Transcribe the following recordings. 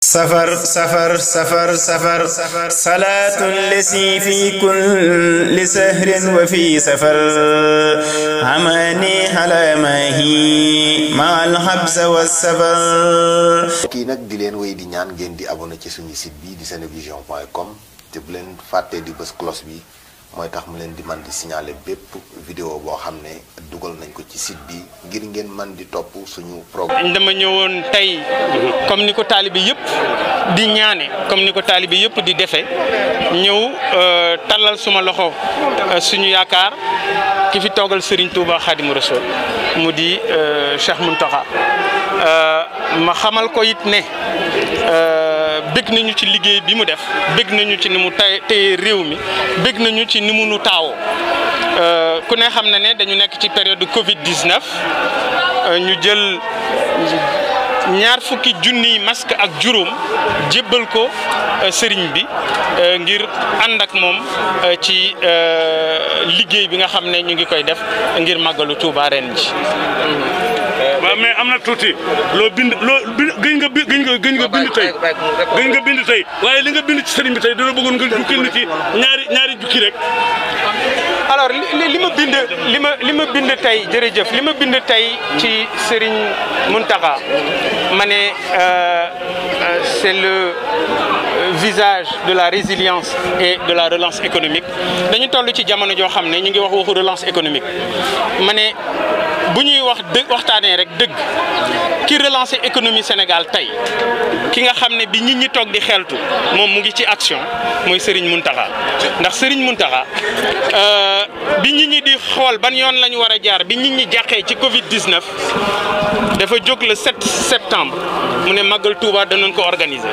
safar salaatul lasi fi kulli sahrin wa fi safar amani ala mahi ma al habsa wa safar. kii nag di leen wéy di ñaan ngeen di abonné ci suñu site bi di senevision.com te bu leen fàttee di bës cloche bi mooy tax mu leen di man di signaler bépp vidéo boo xam ne dugal nañ ko ci site bi ngir ngeen man di topp suñu programme. dama ñëwoon tey comme ni ko taalibe yëpp di ñaane comme ni ko taalibe yëpp di defee ñëw tallal suma loxo suñu yaakaar ki fi toogal Serigne Touba Khadimou Rassoul mu di Cheikh Mountakha ma xamal ko it ne bëgg nañu ci liggéey bi mu def bëgg nañu ci ni mu téye réew mi bëgg nañu ci ni mu nu taawoo ku ne xam na ne dañu nekk ci période Covid 19 ñu jël ñaar fukki junniy masque ak juróom jébbal ko sëriñ bi ngir ànd ak moom ci liggéey bi nga xam ne ñu ngi koy def ngir màggalu Touba ren ji. waaw mais am na tuuti loo bind gëñ nga bind tey waaye li nga bind ci sëriñ bi tey dina bëggoon nga jukkil ni ci ñaari jukki rek. alors li ma bind tey jërëjëf li ma bind tey ci Serigne Mountakha ma ne c'est le visage de la résilience et de la relance économique dañu toll ci jamono joo xam ne ñu ngi wax waxu relance économique ma ne bu ñuy waxtaanee rek dëgg ki relancer économie Sénégal tey ki nga xam ne bi nit ñi toog di xeltu moom mu ngi ci action mooy Serigne Mountakha ndax Serigne Mountakha bi nit ñi di xool ban yoon la ñu war a jaar bi nit ñi jàqee ci Covid 19 dafa jóg le 7 septembre mu ne Magal Touba danoon ko organiser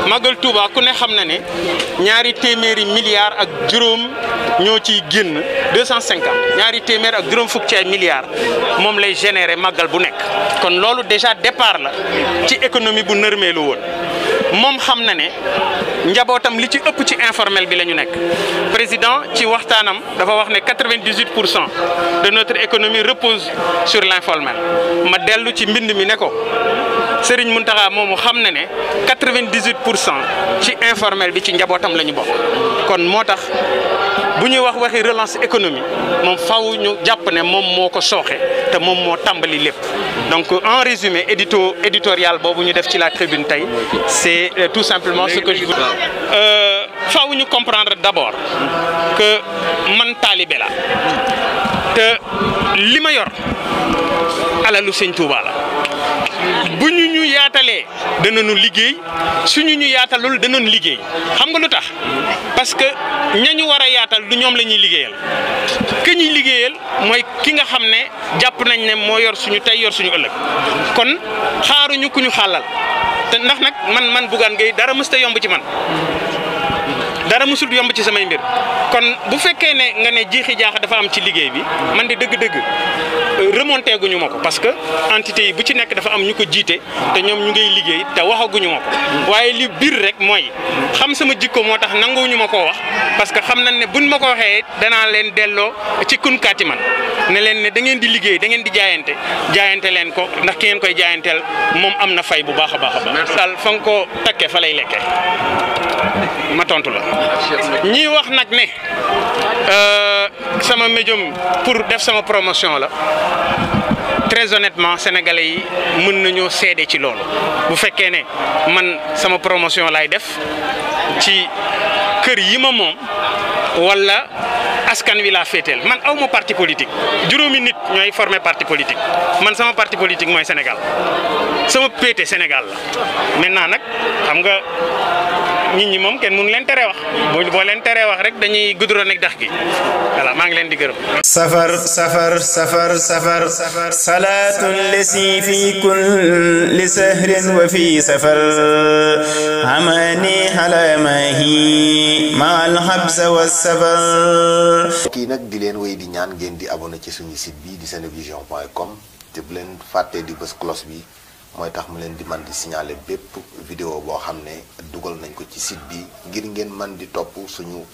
Magal Touba ku ne xam na ne ñaari téeméeri milliards ak juróom ñoo ciy génn 250 ñaari téeméer ak juróom fukk ci ay milliards moom lay générer Magal bu nekk kon loolu déjà départ la ci économie bu nërmeelu woon moom xam na ne njabootam li ci ëpp ci informel bi la ñu nekk président ci waxtaanam dafa wax ne 98% de notre économie repose sur l'informel ma dellu ci mbind mi ne ko Serigne Mountakha moomu xam na ne 98% ci informel bi ci njabootam la ñu bokk kon moo tax bu ñuy wax waxi relance économique moom faw ñu jàpp ne moom moo ko sooxe te moom moo tàmbali lépp donc en résumé éditorial boobu ñu def ci la tribune tey c'est tout simplement ce que je veux faw ñu comprendre d'abord que man taalibe la te li ma yor alalu Sëñ Tuuba la bu ñu yaatalee danañu liggéey suñu ñu yaatalul danañu liggéey xam nga lu tax parce que ñañu war a yaatal du ñoom la ñuy liggéeyal ke ñuy liggéeyal mooy ki nga xam ne jàpp nañ ne moo yor suñu tey yor suñu ëllëg kon xaaruñu ku ñu xàllal te ndax nag man Bougane Gueye dara mësta yomb ci man dara mësul yomb ci samay mbir kon bu fekkee ne nga ne jiixi jaaxa dafa am ci liggéey bi man de dëgg-dëgg remonté guñu ma ko parce que entité yi bu ci nekk dafa am ñu ko jiite te ñoom ñu ngay liggéey te waxaguñu ma ko waaye li biir rek mooy xam sama jikko moo tax nanguwuñu ma koo wax parce que xam nañ ne buñ ma ko waxee danaa leen delloo ci kunkaati man ne leen ne da ngeen di liggéey da ngeen di jaayante leen ko ndax ki ngeen koy jaayanteel moom am na fay bu baax a baax a baax daal fa nga ko takkee fa lay lekkee ma tontu la ñi wax nag ne sama médium pour def sama promotion la très honnêtement sénégalais yi mën nañoo seede ci loolu bu fekkee ne man sama promotion lay def ci kër yi ma moom wala askan wi laa féeteel man aw ma parti politique juróomi nit ñooy former parti politique man sama parti politique mooy Sénégal sama péete Sénégal la maintenant nag xam nga nit ñi moom kenn mënu leen teree wax boo leen teree wax rek dañuy guddoon ak dax gi voilà maa ngi leen di gërëm. safar salaatul lasi fi kulli sahrin wa fi safar amani ala mahi ma al habsa wa safar. kii nag di leen wéy di ñaan ngeen di abonné ci suñu site bi di senevision.com te bu leen fàttee di bës cloche bi mooy tax mu leen di man di signaler bépp vidéo boo xam ne dugal nañ ko ci site bi ngir ngeen man di topp suñu